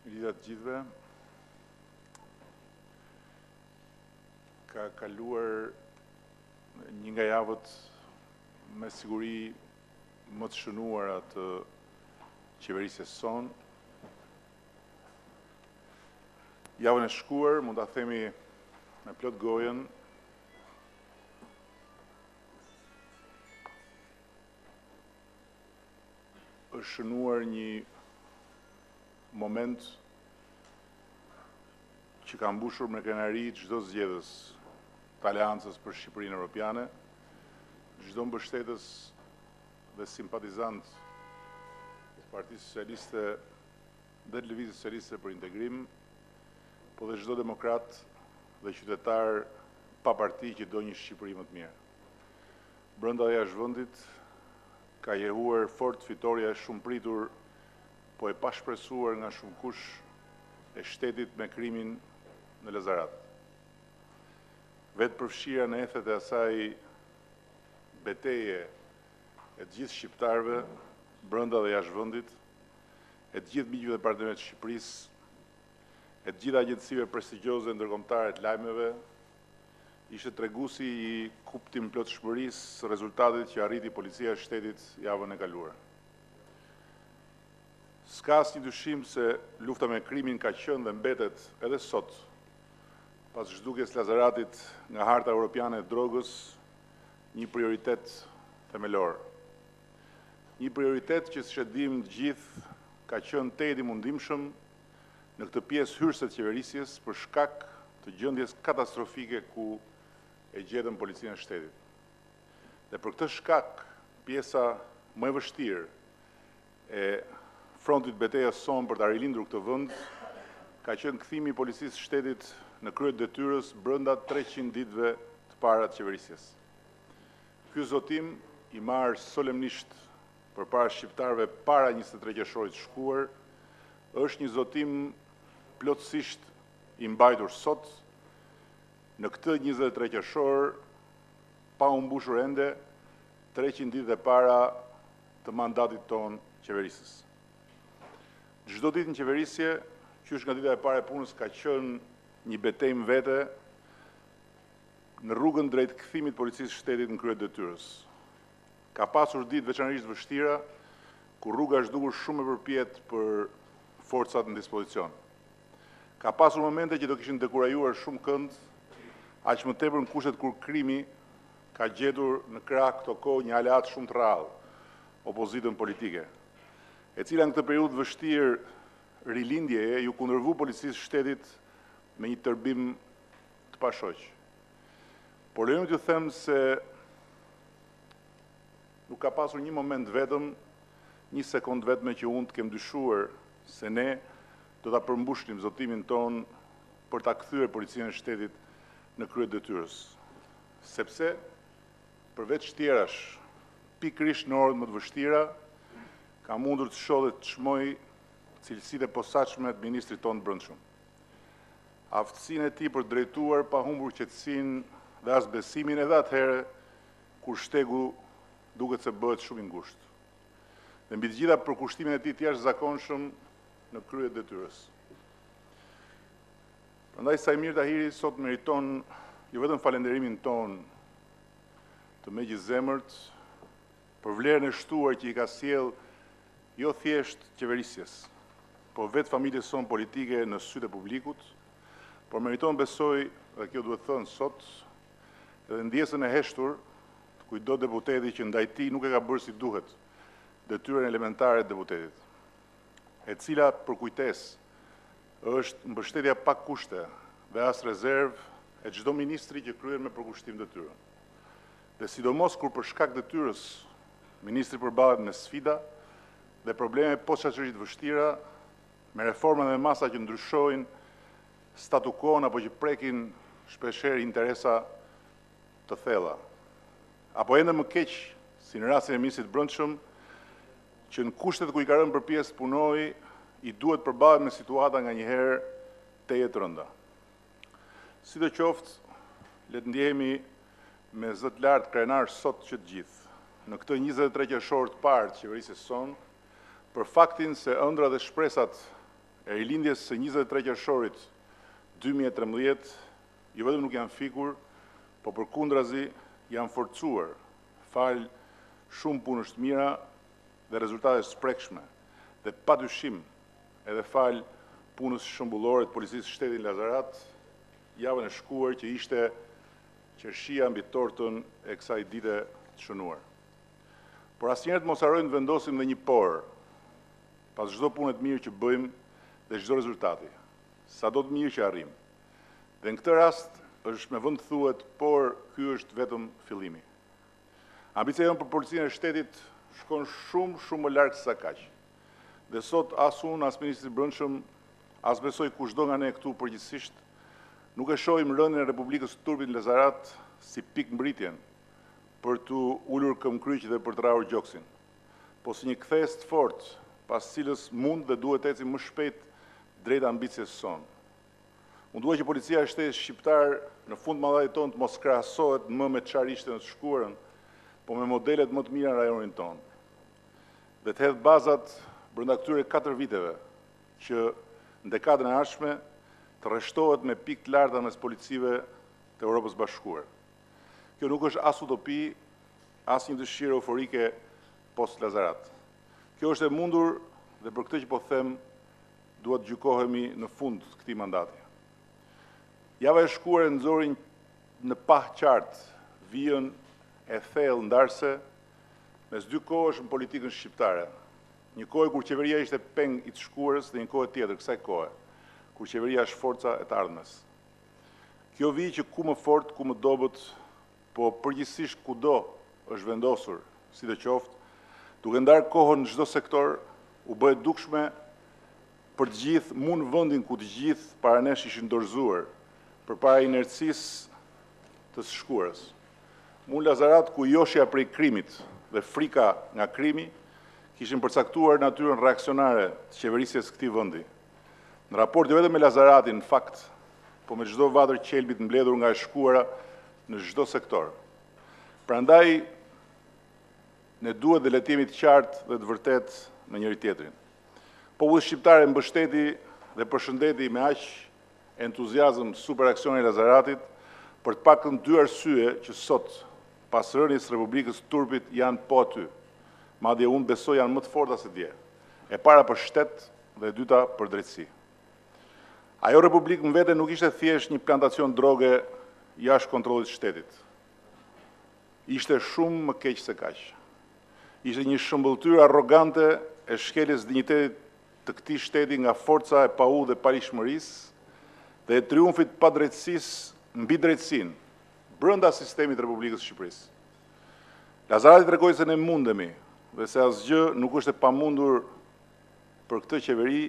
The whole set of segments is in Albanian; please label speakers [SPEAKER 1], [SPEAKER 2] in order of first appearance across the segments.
[SPEAKER 1] Mirë të gjithëve. Ka kaluar një nga javët me siguri më të shënuara të qeverisjes sonë. Javën e shkuar, mund ta themi me plot gojën, është shënuar një moment që ka mbushur me krenari çdo zgjedhës të Aleancës për Shqipërinë Europiane, çdo mbështetës dhe simpatizant të Partisë Socialiste dhe të Lëvizjes Socialiste për Integrim, po dhe çdo demokrat dhe qytetar pa parti që do një Shqipëri më të mirë. Brenda dhe jashtë vendit ka jehuar fort fitoria e shumë pritur, po e pashpresuar nga shumë kush e shtetit me krimin në Lazarat. Vetë përfshira në ethet e asaj beteje e të gjithë shqiptarëve, brenda dhe jashtë vendit, e të gjithë miqve dhe partnerëve të Shqipërisë, e të gjithë agjencive prestigjioze ndërkombëtare të lajmeve, ishte treguesi i kuptim plotshmërisë rezultatit që arriti policia e shtetit javën e kaluar. S'ka asnjë dyshim se lufta me krimin ka qenë dhe mbetet edhe sot, pas zhdukjes Lazaratit nga harta europiane e drogës, një prioritet themelor. Një prioritet që siç e dimë të gjithë ka qenë te i mundimshëm në këtë pjesë hyrëse të qeverisjes për shkak të gjendjes katastrofike ku e gjetën policinë e shtetit. Dhe për këtë shkak, pjesa më e vështirë e frontit betejës sonë për ta rilindur këtë vend ka qenë kthimi i policisë së shtetit në krye të detyrës brenda 300 ditëve të para të qeverisjes. Ky zotim i marrë solemnisht përpara shqiptarëve para 23 qershorit të shkuar, është një zotim plotësisht i mbajtur sot në këtë 23 qershor, pa u mbushur ende 300 ditë e para të mandatit ton qeverisës. Çdo ditë në qeverisje, qysh nga dita e parë e punës ka qenë një betejë vete në rrugën drejt kthimit policisë së shtetit në krye të detyrës. Ka pasur ditë veçanërisht vështira, ku rruga është dukur shumë e përpjet për forcat në dispozicion. Ka pasur momente që do kishin dekurajuar shumë kënd, aq më tepër në kushtet kur krimi ka gjetur në krah këto kohë një aleat shumë të rrallë, opozitën politike, e cila në këtë periudhë vështirë rilindjeje ju kundërvu policisë së shtetit me një tërbim të pashoq. Por lejoni t'ju them se nuk ka pasur një moment vetëm, një sekond vetme që unë të kem dyshuar se ne do ta përmbushnim zotimin ton për ta kthyer policinë e shtetit në krye të detyrës. Sepse përveç tjerash, pikërisht në orët më të vështira, ka mundur të shoh dhe të çmoj cilësitë e posaçme të ministrit tonë të brendshëm. Aftësinë e tij për të drejtuar pa humbur qetësinë dhe as besimin edhe atëherë kur shtegu duket se bëhet shumë i ngushtë. Dhe mbi të gjitha përkushtimin e tij të jashtëzakonshëm në krye të detyrës. Prandaj Sajmir Tahiri sot meriton jo vetëm falenderimin ton të megjithëzemërt për vlerën e shtuar që i ka sjell jo thjesht qeverisjes, po vetë familjes sonë politike në sytë e publikut, por meriton besoj, dhe kjo duhet thënë sot, edhe ndjesën e heshtur të kujdo deputeti që ndaj tij nuk e ka bërë si duhet detyrën elementare të deputetit, e cila për kujtesë është mbështetja pa kushte dhe as rezervë e çdo ministri që kryen me përkushtim detyrën. Dhe sidomos kur për shkak detyrës ministri përballet me sfida dhe probleme posaçërisht vështira, me reforma dhe masa që ndryshojnë statu quo-n apo që prekin shpeshherë interesa të thella. Apo ende më keq, si në rastin e ministrit brendshëm, që në kushtet ku i ka rënë përpjesë punoi, i duhet përballet me situata nganjëherë teje të rënda. Sidoqoftë, le të ndjehemi me zë të lartë krenar sot që të gjithë, në këtë 23 qershor të parë të qeverisjes sonë, për faktin se ëndra dhe shpresat e rilindjes së 23 qershorit 2013, jo vetëm nuk janë fikur, po përkundrazi janë forcuar, fal shumë punësh të mira dhe rezultate të prekshme, dhe padyshim edhe fal punës shëmbullore të policisë së shtetit Lazarat, javën e shkuar që ishte qershia mbi tortën e kësaj dite të shënuar. Por asnjëherë mos harrojmë të vendosim dhe një por, pas çdo pune të mirë që bëjmë dhe çdo rezultati, sado të mirë që arrim. Dhe në këtë rast është me vend thuhet, por ky është vetëm fillimi. Ambicia jonë për policinë e shtetit shkon shumë më larg se sa kaq. Dhe sot as unë, as ministri i Brendshëm, as besoj kushdo nga ne këtu përgjithsisht, nuk e shohim rënien e Republikës së Turbit në Lazarat si pikë mbritjen për të ulur këmbkryq dhe për të rrahur gjoksin, po si një kthes të fortë, pas cilës mund dhe duhet ecim më shpejt drejt ambicjes sonë. Unë dua që policia e shtetit shqiptar në fund mandatit tonë të mos krahasohet më me çfarë ishte në të shkuarën, po me modelet më të mira në rajonin tonë. Dhe të hedh bazat brenda këtyre 4 viteve që në dekadën e ardhshme të rreshtohet me pikë të larta mes policive të Evropës Bashkuar. Kjo nuk është as utopi, as një dëshirë euforike post Lazarat. Kjo është e mundur dhe për këtë që po them, duhet gjykohemi në fund të këtij mandati. Java e shkuar e nxori në pah qartë vijën e thellë ndarse mes dy kohësh në politikën shqiptare. Një kohë kur qeveria ishte peng i të shkuarës dhe një kohë tjetër kësaj kohe, kur qeveria është forca e të ardhmes. Kjo vijë që ku më fort, ku më dobët, po përgjithsisht kudo është vendosur, si të qoftë, duke ndarë kohën në çdo sektor, u bëhet dukshme për të gjithë, mund vendin ku të gjithë para nesh ishin dorëzuar përpara inercisë të së shkuarës. Mund Lazarat ku joshja prej krimit dhe frika nga krimi kishin përcaktuar natyrën reaksionare të qeverisjes këtij vendi. Në raport jo vetëm me Lazaratin, në fakt, po me çdo vatër qelbit mbledhur nga e shkuara në çdo sektor. Prandaj, ne duhet dhe le të jemi të qartë dhe të vërtet me njëri tjetrin. Populli shqiptar e mbështeti dhe përshëndeti me aq entuziazëm superaksionin e Lazaratit për të paktën 2 arsye që sot, pas rënies së Republikës së Turbit, janë po aty. Madje unë besoj janë më të forta se dje. E para për shtet dhe e dyta për drejtësi. Ajo Republikë në vete nuk ishte thjesht një plantacion droge jashtë kontrollit të shtetit. Ishte shumë më keq se kaq. Ishte një shëmbulltyrë arrogante e shkeljes dinjitetit të këtij shteti nga forca e paudhë dhe paligjshmërisë dhe e triumfit pa drejtësisë mbi drejtësinë brenda sistemit të Republikës së Shqipërisë. Lazarati tregoi se ne mundemi dhe se asgjë nuk është e pamundur për këtë qeveri,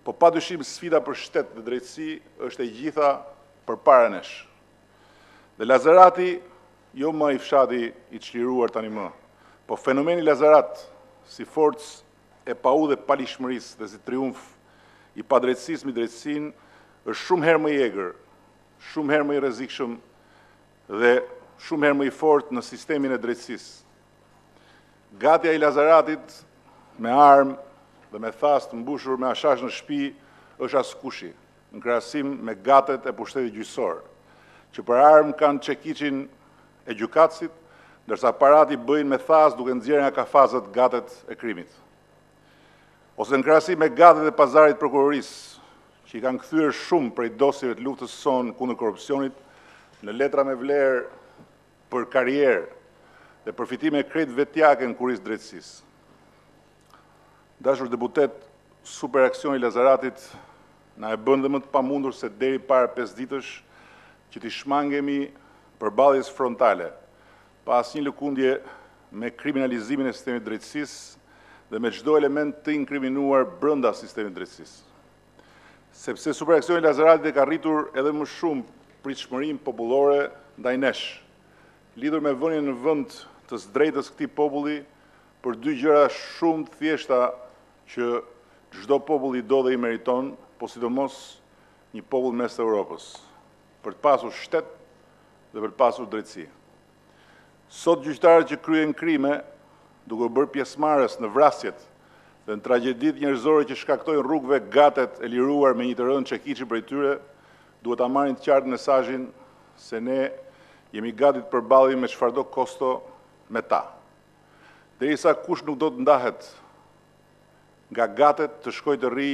[SPEAKER 1] po padyshim sfida për shtet dhe drejtësi është e gjitha përpara nesh. Dhe Lazarati jo më i fshati i çliruar tani më, po fenomeni Lazarat si forcë e paudhë dhe paligjshmërisë dhe si triumf i padrejtësisë mbi drejtësinë është shumë herë më i egër, shumë herë më i rrezikshëm dhe shumë herë më i fortë në sistemin e drejtësisë. Gatja i Lazaratit me armë dhe me thas të mbushur me ashash në shtëpi është askushi, në krahasim me gatet e pushtetit gjyqësor, që për armë kanë çekiçin e gjykatësit, ndërsa aparati bëjnë me thas duke nxjerrë nga kafazët gatet e krimit. Ose në krahasim me gatet e pazarit prokurorisë, që i kanë kthyer shumë prej dosjeve të luftës sonë kundër korrupsionit në letra me vlerë për karrierë dhe përfitime krejt vetjake në kurisë drejtësisë. Dashur deputet, superaksioni i Lazaratit na e bën dhe më të pamundur se deri para 5 ditësh që t'i shmangemi përballjes frontale, pa asnjë lëkundje me kriminalizimin e sistemit drejtësisë dhe me çdo element të inkriminuar brenda sistemit drejtësisë. Sepse superaksioni i Lazaratit e ka rritur edhe më shumë pritshmërinë popullore ndaj nesh, lidhur me vënien në vend të së drejtës këtij populli për 2 gjëra shumë të thjeshta që çdo popull i do dhe i meriton, po sidomos një popull mes Europës, për të pasur shtet dhe për të pasur drejtësi. Sot gjyqtarët që kryen krime, duke bërë pjesëmarrës në vrasjet dhe në tragjedit njerëzore që shkaktojnë rrugëve gatet e liruar me një të rënë çekiçi prej tyre, duhet ta marrin të qartë mesazhin se ne jemi gati të përballemi me çfarëdo kosto me ta. Derisa kush nuk do të ndahet nga gatet të shkojë të rri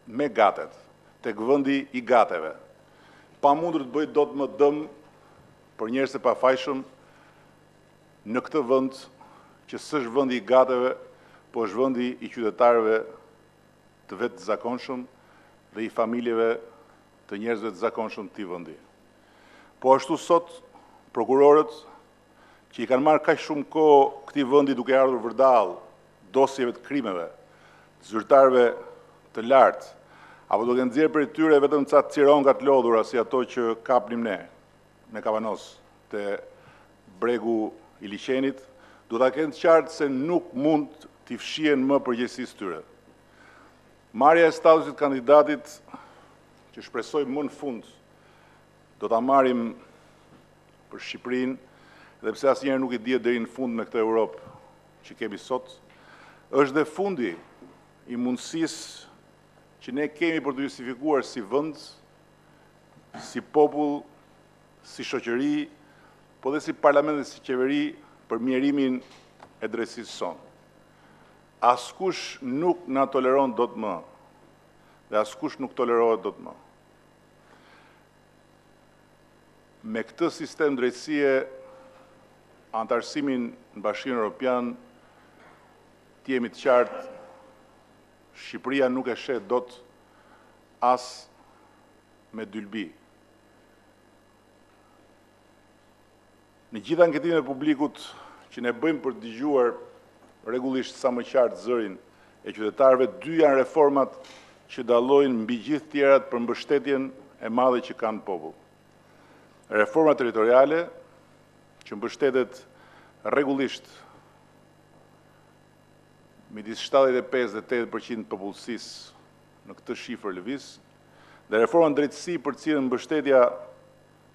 [SPEAKER 1] me gatet, tek vendi i gateve, pa mundur të bëjë dot më dëm për njerëz të pafajshëm në këtë vend që s'është vendi i gateve, po është vendi i qytetarëve të vetë zakonshëm dhe i familjeve të njerëzve të zakonshëm të këtij vendi. Po ashtu sot prokurorët që i kanë marrë kaq shumë kohë këtij vendi duke ardhur vërdall dosjeve të krimeve, të zyrtarëve të lartë, apo duke nxjerrë prej tyre vetëm ca cironga të lodhura si ato që kapnim ne në Kavanos te bregu i liqenit, do ta kenë të qartë se nuk mund t'i fshihen më përgjegjësisë tyre. Marrja e statusit kandidatit që shpresoj më në fund do ta marrim për Shqipërinë, dhe pse asnjëherë nuk i dihet deri në fund me këtë Europë që kemi sot, është dhe fundi i mundësisë që ne kemi për të justifikuar si vend, si popull, si shoqëri, po dhe si parlament dhe si qeveri për mjerimin e drejtësisë sonë. Askush nuk na toleron dot më, dhe askush nuk tolerohet dot më. Me këtë sistem drejtësie, antarësimin në Bashkimin Evropian, të jemi të qartë, Shqipëria nuk e shet dot as me dylbi. Në gjitha anketimet e publikut që ne bëjmë për të dëgjuar rregullisht sa më qartë zërin e qytetarëve, dy janë reformat që dallojnë mbi gjithë tjerat për mbështetjen e madhe që kanë popull. Reforma territoriale, që mbështetet rregullisht midis 75 dhe 80% të popullsisë në këtë shifër lëviz, dhe reforma në drejtësi për cilën mbështetja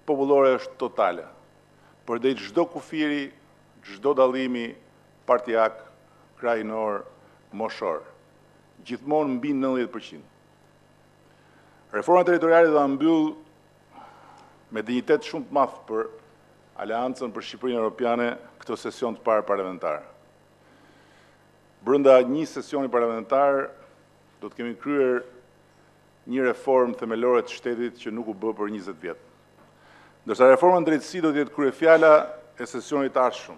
[SPEAKER 1] popullore është totale, përdejt çdo kufiri, çdo dallimi partijak, krajinor, moshor, gjithmonë mbi 90%. Reforma territoriale do ta mbyll me dinjitet shumë të madh për Aleancën për Shqipërinë Evropiane këtë sesion të parë parlamentar. Brenda një sesioni parlamentar do të kemi kryer një reformë themelore të shtetit që nuk u bë për 20 vjet. Ndërsa reforma në drejtësi do të jetë kryefjala e sesionit të ardhshëm.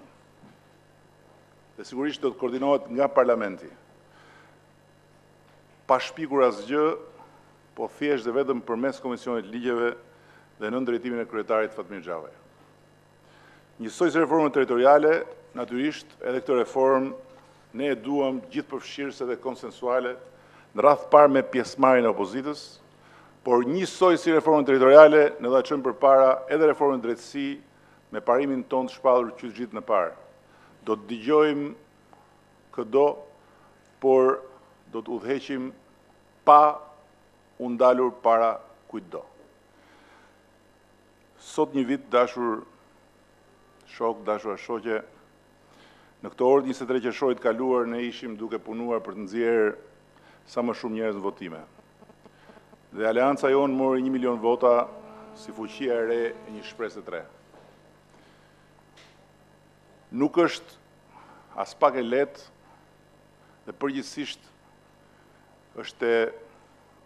[SPEAKER 1] Dhe sigurisht do të koordinohet nga parlamenti. Pa shpikur asgjë, po thjesht dhe vetëm përmes Komisionit Ligjeve dhe në drejtimin e kryetarit Fatmir Xhavaj. Njësoj se reformën territoriale, natyrisht edhe këtë reformë ne e duam gjithëpërfshirëse dhe konsensuale në radhë parë me pjesëmarrjen e opozitës, por njësoj si reformën territoriale ne do ta çojmë përpara edhe reformën drejtësi me parimin tonë të shpallur që gjithë në parë. Do të dëgjojmë këdo, por do të udhëheqim pa u ndalur para kujtdo. Sot një vit, dashur shok, dashura shoqe, në këtë orë 23 qershorit kaluar ne ishim duke punuar për të nxjerrë sa më shumë njerëz në votime. Dhe Aleanca jonë mori 1 milion vota si fuqia e re e një shpresë të re. Nuk është as pak e lehtë dhe përgjithsisht është e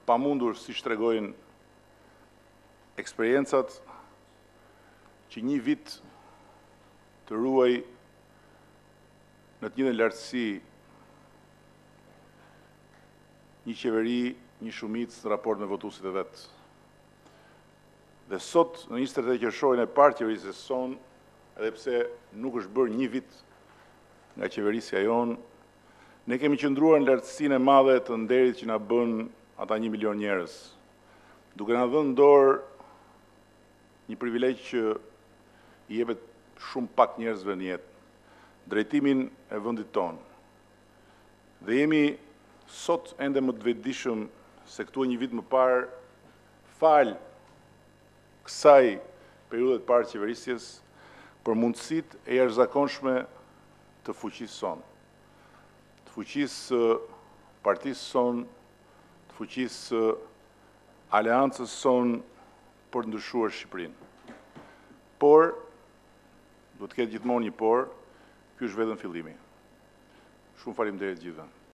[SPEAKER 1] pamundur, siç tregojnë eksperiencat, që një vit të ruaj në të njëjtën lartësi një qeveri, një shumicë në raport me votuesit e vet. Dhe sot, në 23 qershorin e parë qeverisë son, edhe pse nuk është bërë një vit nga qeverisja jonë, ne kemi qëndruar në lartësinë e madhe të nderit që na bën ata 1 milion njerëz, duke na dhënë dorë një privilegj që i jepet shumë pak njerëzve në jetë, drejtimin e vendit tonë. Dhe jemi sot ende më të vetëdijshëm se këtu një vit më parë, fal kësaj periudhe të parë qeverisjes, për mundësitë e jashtëzakonshme të fuqisë sonë. Të fuqisë partisë sonë, të fuqisë aleancës sonë për të ndryshuar Shqipërinë. Por, do të ketë gjithmonë një por, ky është vetëm fillimi. Shumë faleminderit gjithëve.